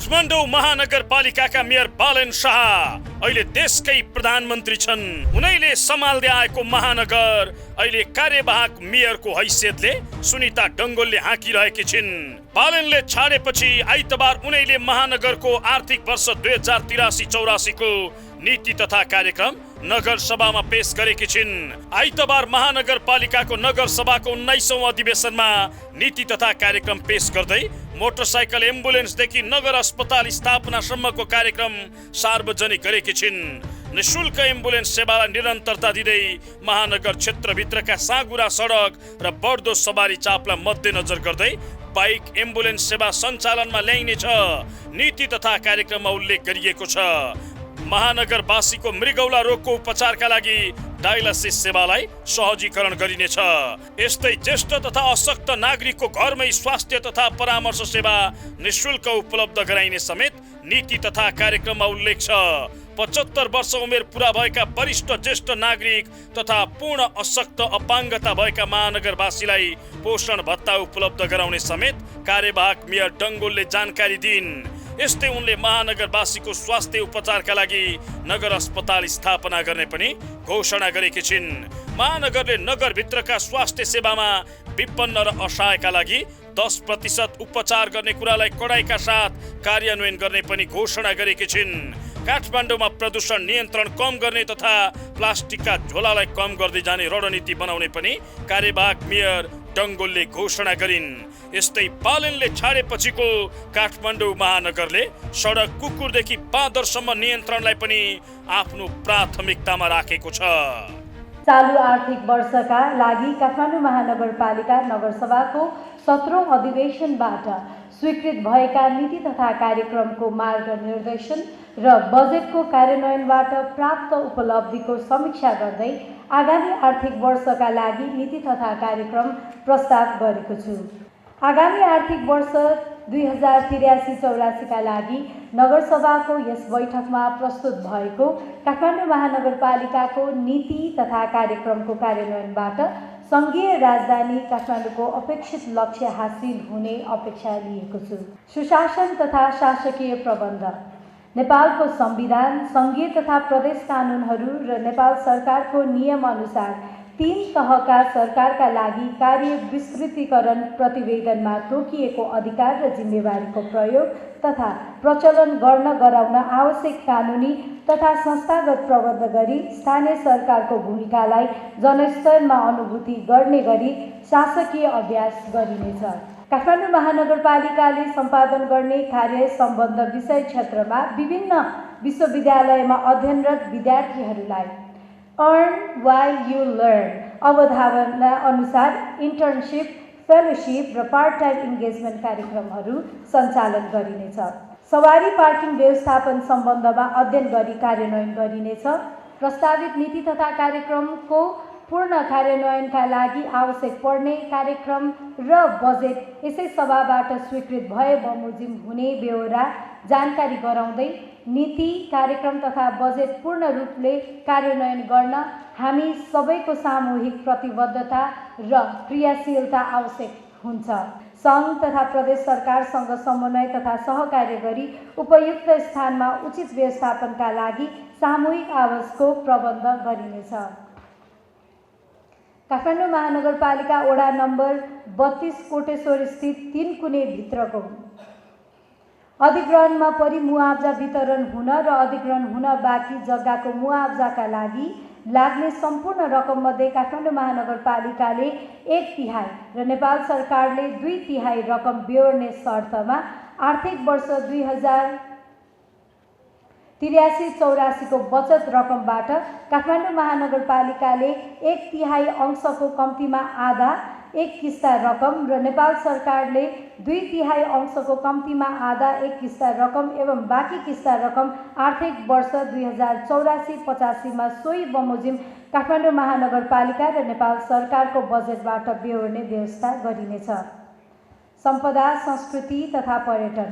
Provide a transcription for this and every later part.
काठमाडौँ महानगरपालिकाका मेयर बालेन शाह अहिले देशकै प्रधानमन्त्री छन्। उनैले सम्हाल्दै आएको महानगर अहिले कार्यवाहक मेयरको हैसियतले सुनिता डङ्गोलले हाँकिरहेकी छिन्। बालेनले छाडेपछि आइतबार उनैले महानगरको आर्थिक वर्ष 2083-84 को नीति तथा कार्यक्रम नगर सभामा पेश गरेकी छिन्। आइतबार महानगरपालिकाको नगर सभाको 19औं अधिवेशनमा नीति तथा कार्यक्रम पेश गर्दै मोटरसाइकल एम्बुलेन्सदेखि नगर अस्पताल स्थापनासम्मको कार्यक्रम सार्वजनिक गरेकी छिन्। निशुल्क एम्बुलेन्स सेवालाई निरन्तरता दिँदै महानगर क्षेत्रभित्रका साँघुरा सडक र बढ्दो सवारी चापलाई मध्यनजर गर्दै बाइक एम्बुलेन्स सेवा सञ्चालनमा ल्याइनेछ। नीति तथा कार्यक्रममा उल्लेख गरिएको छ महानगरवासीको मृगौला रोगको उपचारका लागि डायलासिस सेवालाई सहजीकरण गरिनेछ। यस्तै ज्येष्ठ तथा अशक्त नागरिकको घरमै स्वास्थ्य तथा परामर्श सेवा निशुल्क उपलब्ध गराइने समेत नीति तथा कार्यक्रममा उल्लेख छ। 75 वर्ष उमेर पूरा भएका वरिष्ठ ज्येष्ठ नागरिक तथा पूर्ण अशक्त अपाङ्गता भएका महानगरवासीलाई पोषण भत्ता उपलब्ध गराउने समेत कार्यवाहक मेयर डङ्गोलले जानकारी दिइन्। यस्तै उनले महानगरवासीको स्वास्थ्य उपचारका लागि नगर अस्पताल स्थापना गर्ने पनि घोषणा गरेकी छिन्। महानगरले नगरभित्रका स्वास्थ्य सेवामा विपन्न र असहायका लागि 10% उपचार गर्ने कुरालाई कडाइका साथ कार्यान्वयन गर्ने पनि घोषणा गरेकी छिन्। काठमाडौँमा प्रदूषण नियन्त्रण कम गर्ने तथा प्लास्टिकका झोलालाई कम गर्दै जाने रणनीति बनाउने पनि कार्यवाहक मेयर डङ्गोलले घोषणा गरिन्। यस्तै बालेनले छाडेपछिको काठमाडौँ महानगरले सडक कुकुरदेखि बाँदरसम्म नियन्त्रणलाई पनि आफ्नो प्राथमिकतामा राखेको छ। चालु आर्थिक वर्षका लागि काठमाडौँ महानगरपालिका नगरसभाको 17औं अधिवेशनबाट स्वीकृत भएका नीति तथा कार्यक्रमको मार्गनिर्देशन र बजेटको कार्यान्वयनबाट प्राप्त उपलब्धिको समीक्षा गर्दै आगामी आर्थिक वर्षका लागि नीति तथा कार्यक्रम प्रस्ताव गरेको छु। आगामी आर्थिक वर्ष 2083-84 का लागि नगरसभाको यस बैठकमा प्रस्तुत भएको काठमाडौँ महानगरपालिकाको नीति तथा कार्यक्रमको कार्यान्वयनबाट सङ्घीय राजधानी काठमाडौँको अपेक्षित लक्ष्य हासिल हुने अपेक्षा लिएको छु। सुशासन तथा शासकीय प्रबन्ध, नेपालको संविधान, सङ्घीय तथा प्रदेश कानुनहरू र नेपाल सरकारको नियमअनुसार 3 तहका सरकारका लागि कार्य विस्तृतीकरण प्रतिवेदनमा तोकिएको अधिकार र जिम्मेवारीको प्रयोग तथा प्रचलन गर्न गराउन आवश्यक कानुनी तथा संस्थागत प्रबन्ध गरी स्थानीय सरकारको भूमिकालाई जनस्तरमा अनुभूति गर्ने गरी शासकीय अभ्यास गरिनेछ। काठमाडौँ महानगरपालिकाले सम्पादन गर्ने कार्य सम्बद्ध विषय क्षेत्रमा विभिन्न विश्वविद्यालयमा अध्ययनरत विद्यार्थीहरूलाई अर्न वाइल यु लर्न अवधारणा अनुसार इन्टर्नसिप, फेलोशिप र पार्ट टाइम इन्गेजमेन्ट कार्यक्रमहरू सञ्चालन गरिनेछ। सवारी पार्किङ व्यवस्थापन सम्बन्धमा अध्ययन गरी कार्यान्वयन गरिनेछ। प्रस्तावित नीति तथा कार्यक्रमको पूर्ण कार्यान्वयनका लागि आवश्यक पर्ने कार्यक्रम र बजेट यसै सभाबाट स्वीकृत भए बमोजिम हुने बेहोरा जानकारी गराउँदै नीति कार्यक्रम तथा बजेट पूर्ण रूपले कार्यान्वयन गर्न हामी सबैको सामूहिक प्रतिबद्धता र क्रियाशीलता आवश्यक हुन्छ। सङ्घ तथा प्रदेश सरकारसँग समन्वय तथा सहकार्य गरी उपयुक्त स्थानमा उचित व्यवस्थापनका लागि सामूहिक आवासको प्रबन्ध गरिनेछ। काठमाडौँ महानगरपालिका वडा नम्बर 32 कोटेश्वर स्थित 3 कुने भित्रको अधिग्रहणमा परि मुआब्जा वितरण हुन र अधिग्रहण हुन बाँकी जग्गाको मुआब्जाका लागि लाग्ने सम्पूर्ण रकममध्ये काठमाडौँ महानगरपालिकाले 1/3 र नेपाल सरकारले 2/3 रकम बेहोर्ने शर्तमा आर्थिक वर्ष 2083-84 को बचत रकमबाट काठमाडौँ महानगरपालिकाले 1/3 अंशको कम्तीमा आधा 1 किस्ता रकम र नेपाल सरकारले 2/3 अंशको कम्तीमा आधा 1 किस्ता रकम एवं बाँकी किस्ता रकम आर्थिक वर्ष 2084-85 मा सोही बमोजिम काठमाडौँ महानगरपालिका र नेपाल सरकारको बजेटबाट बेहोर्ने व्यवस्था गरिनेछ। सम्पदा, संस्कृति तथा पर्यटन,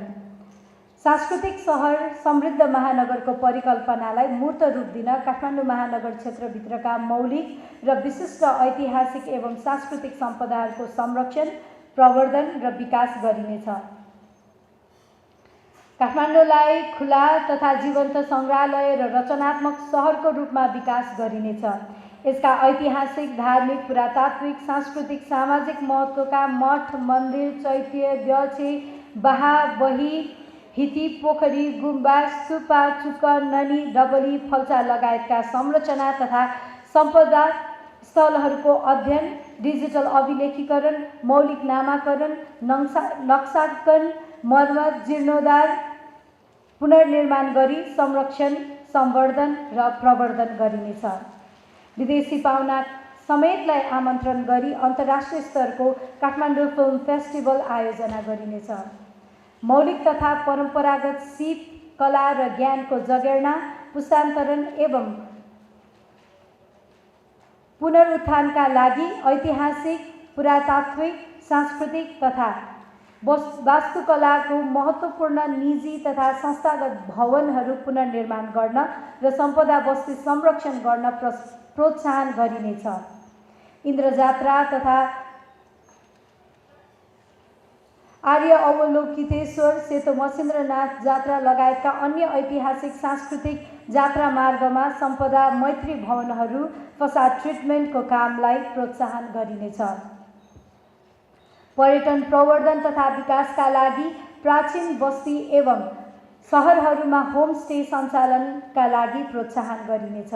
सांस्कृतिक सहर समृद्ध महानगरको परिकल्पनालाई मूर्त रूप दिन काठमाडौँ महानगर क्षेत्रभित्रका मौलिक र विशिष्ट ऐतिहासिक एवं सांस्कृतिक सम्पदाहरूको संरक्षण, प्रवर्धन र विकास गरिनेछ। काठमाडौँलाई खुला तथा जीवन्त सङ्ग्रहालय र रचनात्मक सहरको रूपमा विकास गरिनेछ। यसका ऐतिहासिक, धार्मिक, पुरातात्विक, सांस्कृतिक, सामाजिक महत्त्वका मठ, मन्दिर, चैत्य, द्यौछे, बाहा, बही, हिती, पोखरी, गुम्बा, स्तूपा, चुक्क, ननी, डबली, फल्चा लगायतका संरचना तथा सम्पदा स्थलहरूको अध्ययन, डिजिटल अभिलेखीकरण, मौलिक नामाकरण, नक्साङ्कन, मर्मत, जीर्णोद्धार, पुनर्निर्माण गरी संरक्षण, सम्वर्धन र प्रवर्धन गरिनेछ। विदेशी पाहुना समेतलाई आमन्त्रण गरी अन्तर्राष्ट्रिय स्तरको काठमाडौँ फिल्म फेस्टिभल आयोजना गरिनेछ। मौलिक तथा परम्परागत सिप, कला र ज्ञानको जगेर्ना, पुस्तान्तरण एवं पुनरुत्थानका लागि ऐतिहासिक, पुरातात्विक, सांस्कृतिक तथा वास्तुकलाको महत्त्वपूर्ण निजी तथा संस्थागत भवनहरू पुनर्निर्माण गर्न र सम्पदा बस्ती संरक्षण गर्न प्रोत्साहन गरिनेछ। इन्द्रजात्रा तथा आर्य अवलोकितेश्वर, सेतो मसिन्द्रनाथ जात्रा लगायतका अन्य ऐतिहासिक सांस्कृतिक जात्रा मार्गमा सम्पदा मैत्री भवनहरू फसाद ट्रिटमेन्टको कामलाई प्रोत्साहन गरिनेछ। पर्यटन प्रवर्धन तथा विकासका लागि प्राचीन बस्ती एवं सहरहरूमा होमस्टे सञ्चालनका लागि प्रोत्साहन गरिनेछ।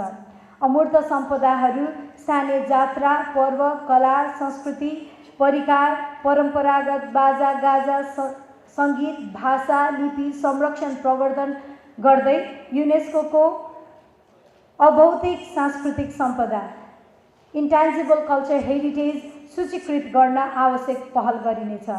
अमूर्त सम्पदाहरू, स्थानीय जात्रा, पर्व, कला, संस्कृति, परिकार, परम्परागत बाजा गाजा, सङ्गीत, भाषा, लिपि संरक्षण प्रवर्धन गर्दै युनेस्को अभौतिक सांस्कृतिक सम्पदा इन्टान्जिबल कल्चर हेरिटेज सूचीकृत गर्न आवश्यक पहल गरिनेछ।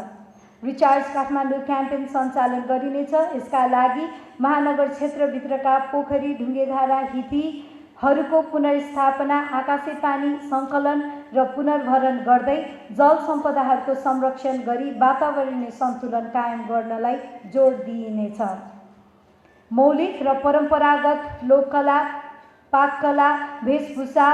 रिचार्ज काठमाडौँ क्याम्पेन सञ्चालन गरिनेछ। यसका लागि महानगर क्षेत्रभित्रका पोखरी, ढुङ्गेधारा, हितीहरूको पुनर्स्थापना, आकाशे पानी सङ्कलन र पुनर्भरण गर्दै जल सम्पदाहरूको संरक्षण गरी वातावरणीय सन्तुलन कायम गर्नलाई जोड दिइनेछ। मौलिक र परम्परागत लोककला, पाककला, वेशभूषा,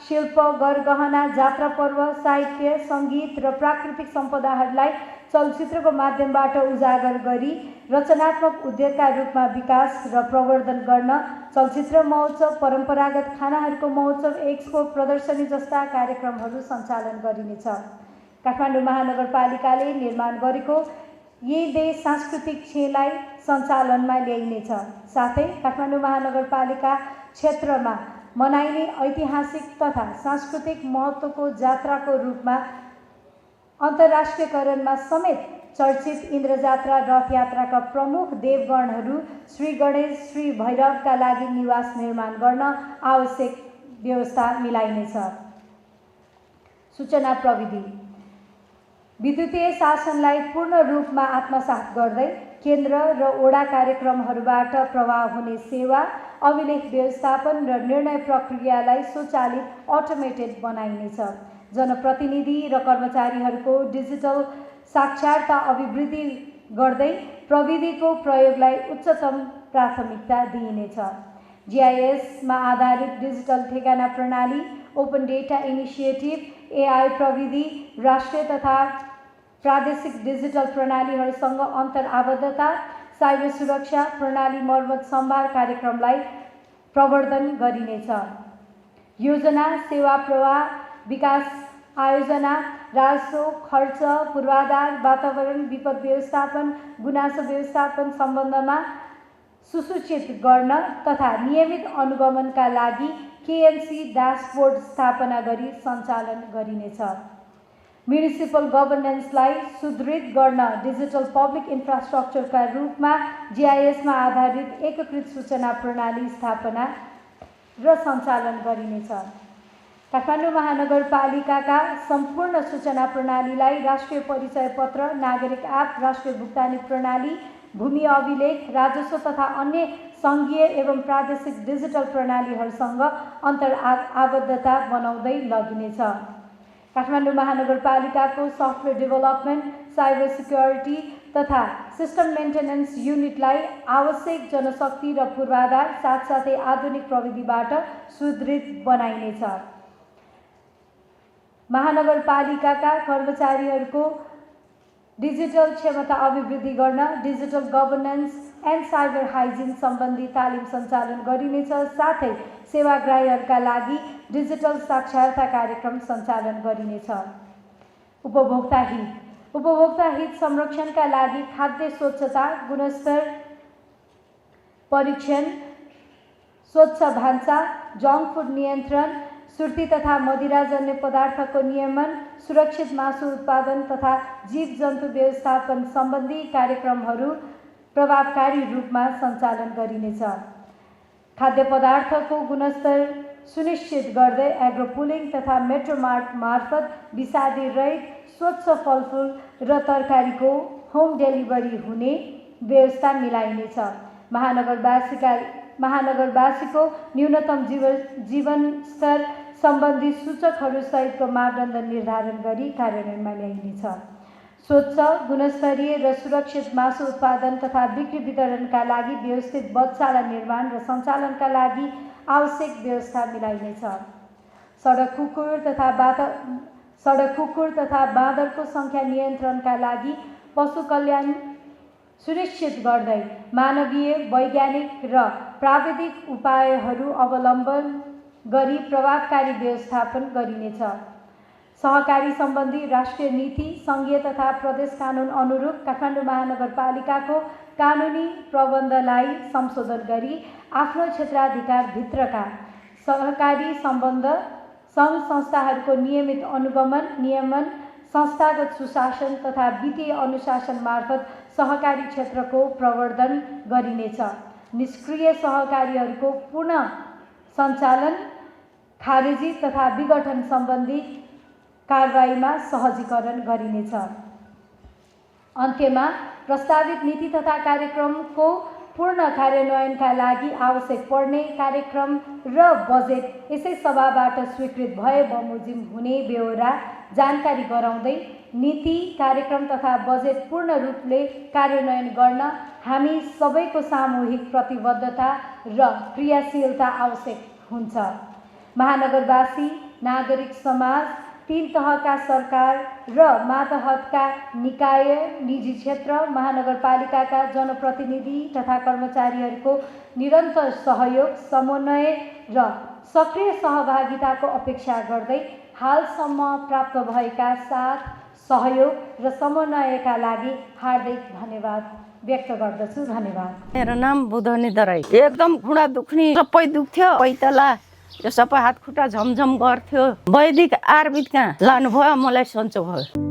शिल्प, गरगहना, जात्रा पर्व, साहित्य, सङ्गीत र प्राकृतिक सम्पदाहरूलाई चलचित्रको माध्यमबाट उजागर गरी रचनात्मक उद्योगका रूपमा विकास र प्रवर्धन गर्न चलचित्र महोत्सव, परम्परागत खानाहरूको महोत्सव, एक्सपो, प्रदर्शनी जस्ता कार्यक्रमहरू सञ्चालन गरिनेछ। काठमाडौँ महानगरपालिकाले निर्माण गरेको यी देश सांस्कृतिक क्षणलाई सञ्चालनमा ल्याइनेछ। साथै काठमाडौँ महानगरपालिका क्षेत्रमा मनाइने ऐतिहासिक तथा सांस्कृतिक महत्त्वको जात्राको रूपमा अन्तर्राष्ट्रियकरणमा समेत चर्चित इन्द्रजात्रा रथयात्राका प्रमुख देवगणहरू श्री गणेश, श्री भैरवका लागि निवास निर्माण गर्न आवश्यक व्यवस्था मिलाइनेछ। सूचना प्रविधि विद्युतीय शासनलाई पूर्ण रूपमा आत्मसात गर्दै केन्द्र र ओडा कार्यक्रमहरूबाट प्रवाह हुने सेवा, अभिलेख व्यवस्थापन र निर्णय प्रक्रियालाई स्वचालित अटोमेटेड बनाइनेछ। जनप्रतिनिधि र कर्मचारीहरूको डिजिटल साक्षरता अभिवृद्धि गर्दै प्रविधिको प्रयोगलाई उच्चतम प्राथमिकता दिइनेछ। जीआईएसमा आधारित डिजिटल ठेगाना प्रणाली, ओपन डेटा इनिसिएटिभ, एआई प्रविधि, राष्ट्रिय तथा प्रादेशिक डिजिटल प्रणालीहरूसँग अन्तर्आबद्धता, साइबर सुरक्षा, प्रणाली मर्मत सम्भार कार्यक्रमलाई प्रवर्धन गरिनेछ। योजना, सेवा प्रवाह, विकास आयोजना, राजस्व, खर्च, पूर्वाधार, वातावरण, विपद व्यवस्थापन, गुनासो व्यवस्थापन सम्बन्धमा सुसूचित गर्न तथा नियमित अनुगमनका लागि केएमसी ड्यासबोर्ड स्थापना गरी सञ्चालन गरिनेछ। म्युनिसिपल गभर्नेन्सलाई सुदृढ गर्न डिजिटल पब्लिक इन्फ्रास्ट्रक्चरका रूपमा जीआईएसमा आधारित एकीकृत सूचना प्रणाली स्थापना र सञ्चालन गरिनेछ। काठमाडौँ महानगरपालिकाका सम्पूर्ण सूचना प्रणालीलाई राष्ट्रिय परिचय पत्र, नागरिक एप, राष्ट्रिय भुक्तानी प्रणाली, भूमि अभिलेख, राजस्व तथा अन्य सङ्घीय एवं प्रादेशिक डिजिटल प्रणालीहरूसँग अन्तर्आबद्धता बनाउँदै लगिनेछ। काठमाडौँ महानगरपालिकाको सफ्टवेयर डेभलपमेन्ट, साइबर सिक्योरिटी तथा सिस्टम मेन्टेनेन्स युनिटलाई आवश्यक जनशक्ति र पूर्वाधार साथसाथै आधुनिक प्रविधिबाट सुदृढ बनाइनेछ। महानगरपालिकाका कर्मचारीहरूको डिजिटल क्षमता अभिवृद्धि गर्न digital governance and cyber hygiene सम्बन्धी तालिम सञ्चालन गरिनेछ। साथै सेवाग्राहीहरूका लागि डिजिटल साक्षरता कार्यक्रम सञ्चालन गरिनेछ। उपभोक्ता हित संरक्षणका लागि खाद्य स्वच्छता, गुणस्तर परीक्षण, स्वच्छ भान्सा, जङ्क फुड नियन्त्रण, सुर्ती तथा मदिराजन्य पदार्थको नियमन, सुरक्षित मासु उत्पादन तथा जीवजन्तु व्यवस्थापन सम्बन्धी कार्यक्रमहरू प्रभावकारी रूपमा सञ्चालन गरिनेछ। खाद्य पदार्थको गुणस्तर सुनिश्चित गर्दै एग्रोपुलिङ तथा मेट्रोमार्ट मार्फत विषादी रहित स्वच्छ फलफुल र तरकारीको होम डेलिभरी हुने व्यवस्था मिलाइनेछ। महानगरवासीको न्यूनतम जीवन स्तर सम्बन्धी सूचकहरू सहितको मापदण्ड निर्धारण गरी कार्यान्वयनमा ल्याइनेछ। स्वच्छ, गुणस्तरीय र सुरक्षित मासु उत्पादन तथा बिक्री वितरणका लागि व्यवस्थित बधशाला निर्माण र सञ्चालनका लागि आवश्यक व्यवस्था मिलाइनेछ। सडक कुकुर तथा बाँदरको सङ्ख्या नियन्त्रणका लागि पशु कल्याण सुनिश्चित गर्दै मानवीय, वैज्ञानिक र प्राविधिक उपायहरू अवलम्बन गरी प्रभावकारी व्यवस्थापन गरिनेछ। सहकारी सम्बन्धी राष्ट्रिय नीति, सङ्घीय तथा प्रदेश कानुन अनुरूप काठमाडौँ महानगरपालिकाको कानुनी प्रबन्धलाई संशोधन गरी आफ्नो क्षेत्राधिकारभित्रका सहकारी सम्बन्ध सङ्घ संस्थाहरूको नियमित अनुगमन, नियमन, संस्थागत सुशासन तथा वित्तीय अनुशासन मार्फत सहकारी क्षेत्रको प्रवर्धन गरिनेछ। निष्क्रिय सहकारीहरूको पुनः सञ्चालन, खारेजी तथा विघटन सम्बन्धी कारबाहीमा सहजीकरण गरिनेछ। अन्त्यमा प्रस्तावित नीति तथा कार्यक्रमको पूर्ण कार्यान्वयनका लागि आवश्यक पर्ने कार्यक्रम र बजेट यसै सभाबाट स्वीकृत भए बमोजिम हुने बेहोरा जानकारी गराउँदै नीति, कार्यक्रम तथा बजेट पूर्ण रूपले कार्यान्वयन गर्न हामी सबैको सामूहिक प्रतिबद्धता र क्रियाशीलता आवश्यक हुन्छ। महानगरवासी, नागरिक समाज, तीन तहका सरकार र मातहतका निकाय, निजी क्षेत्र, महानगरपालिकाका जनप्रतिनिधि तथा कर्मचारीहरूको निरन्तर सहयोग, समन्वय र सक्रिय सहभागिताको अपेक्षा गर्दै हालसम्म प्राप्त भएका साथ, सहयोग र समन्वयका लागि हार्दिक धन्यवाद व्यक्त गर्दछु। धन्यवाद। मेरो नाम बुधनी दराई। एकदम खुँडा दुख्ने सबै दुख्थ्यो। पैतला यो सबै हात खुट्टा झमझम गर्थ्यो। वैदिक आयुर्वेद कहाँ लानुभयो, मलाई सन्चो भयो।